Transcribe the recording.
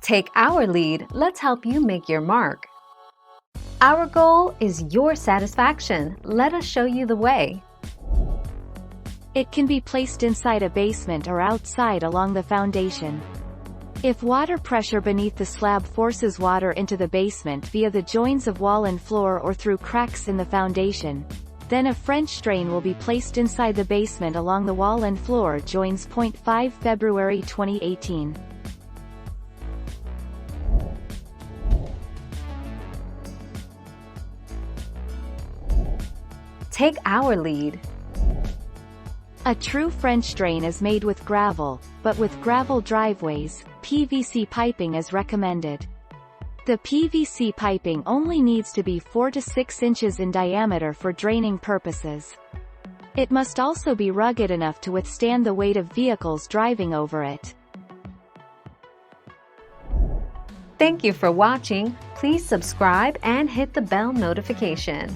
Take our lead, let's help you make your mark. Our goal is your satisfaction. Let us show you the way. It can be placed inside a basement or outside along the foundation. If water pressure beneath the slab forces water into the basement via the joins of wall and floor or through cracks in the foundation, then a French drain will be placed inside the basement along the wall and floor joins. 5 February 2018. Take our lead. A true French drain is made with gravel, but with gravel driveways, PVC piping is recommended. The PVC piping only needs to be 4 to 6 inches in diameter for draining purposes. It must also be rugged enough to withstand the weight of vehicles driving over it. Thank you for watching. Please subscribe and hit the bell notification.